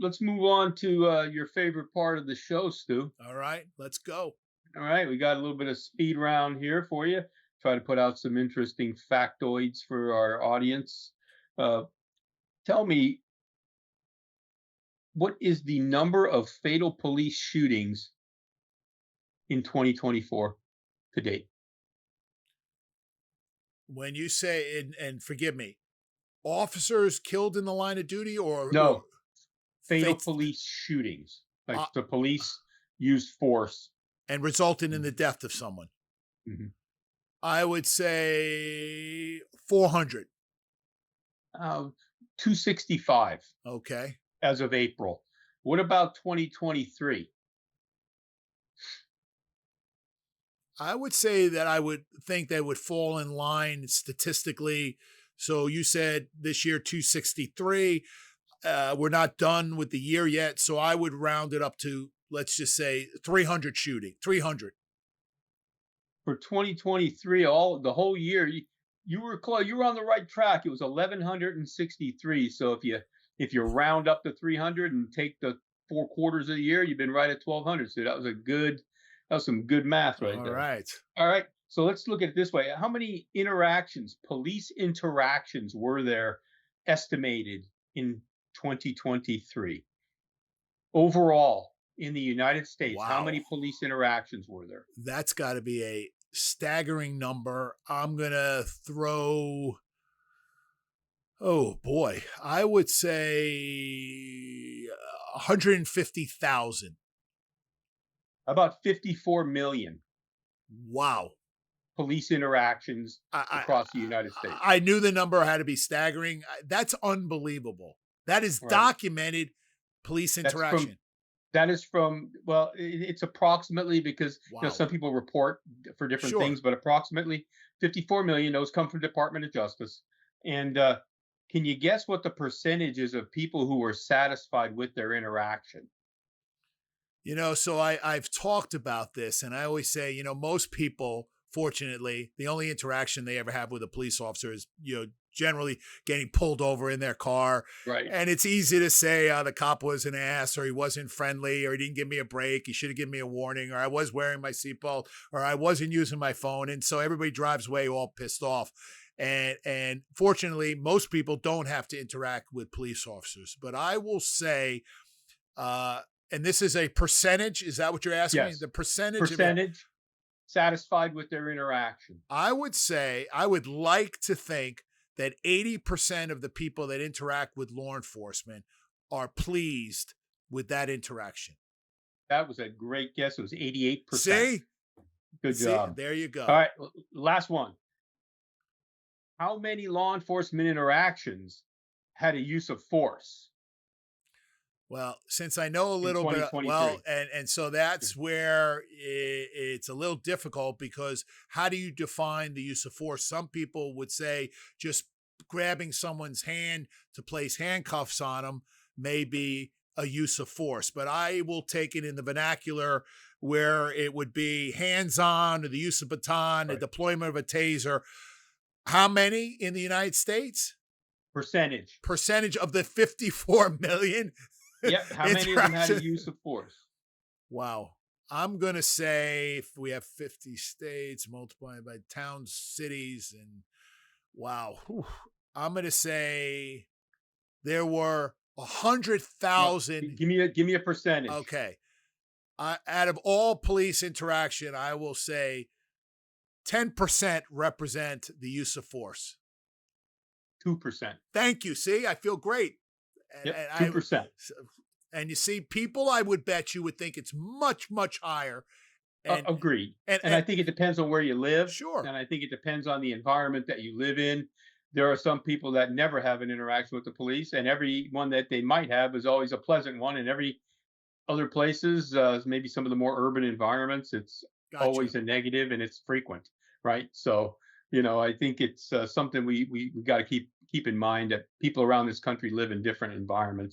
let's move on to your favorite part of the show, Stu. All right, let's go. All right, we got a little bit of speed round here for you. Try to put out some interesting factoids for our audience. Uh, Tell me, what is the number of fatal police shootings in 2024 to date? When you say, and forgive me, officers killed in the line of duty or No, fatal fate police shootings. uh, Like the police used force. and resulted in the death of someone. Mhm. I would say 400. Uh, 265 Okay. as of April. What about 2023? I would say that I would think they would fall in line statistically. So you said this year 263. We're not done with the year yet. So I would round it up to, let's just say 300 shooting, 300. For 2023, all the whole year, you were close. You were on the right track. It was 1,163. So if you round up to 300 and take the 4 quarters of the year, you've been right at 1,200. So that was some good math right All there. right. All right. So let's look at it this way. How many police interactions were there estimated in 2023? Overall, in the United States, how Wow. many police interactions were there? That's got to be a staggering number. I'm going to throw, oh boy, I would say 150,000. About 54 million Wow. police interactions I, across the United States. I knew the number had to be staggering. That's unbelievable. That is Right. documented police That's from interaction. that is from well, it's approximately because Wow. some people report for different Sure. things, but approximately 54 million. Those come from Department of Justice. And can you guess what the percentage is of people who were satisfied with their interaction? So I've talked about this, and I always say, most people, fortunately, the only interaction they ever have with a police officer is, generally getting pulled over in their car. Right. And it's easy to say, the cop was an ass, or he wasn't friendly, or he didn't give me a break. He should have given me a warning, or I was wearing my seatbelt, or I wasn't using my phone. And so everybody drives away all pissed off. And fortunately, most people don't have to interact with police officers. But I will say, uh, and this is a percentage. Is that what you're asking me? Yes. The percentage of it. Percentage satisfied with their interaction. I would say, I would like to think that 80% of the people that interact with law enforcement are pleased with that interaction. That was a great guess. It was 88%. See? Good See, job. there you All go. right, last one. How many law enforcement interactions had a use of force Well, since I know a in little bit, well, 2023? and so that's where it's a little difficult because how do you define the use of force? Some people would say just grabbing someone's hand to place handcuffs on them may be a use of force, but I will take it in the vernacular where it would be hands on or the use of baton, the Right. deployment of a taser. How many in the United States? Percentage. Percentage of the 54 million Yep. How many of them had a interaction. use of force? Wow. I'm going to say if we have 50 states multiplied by towns, cities, and wow. Whew, I'm going to say there were No, 100,000. give me a percentage. Okay. Out of all police interaction, I will say 10% represent the use of force. 2%. Thank you. See, I feel great. And, Yep. and I 2%. and you see, people I would bet you would think it's much, much higher. And Agreed. And I and think it depends on where you live, sure. and I think it depends on the environment that you live in. There are some people that never have an interaction with the police, and every one that they might have is always a pleasant one. And every other places, maybe some of the more urban environments, it's Gotcha. always a negative and it's frequent, right? So, I think it's something we got to keep in mind that people around this country live in different environments.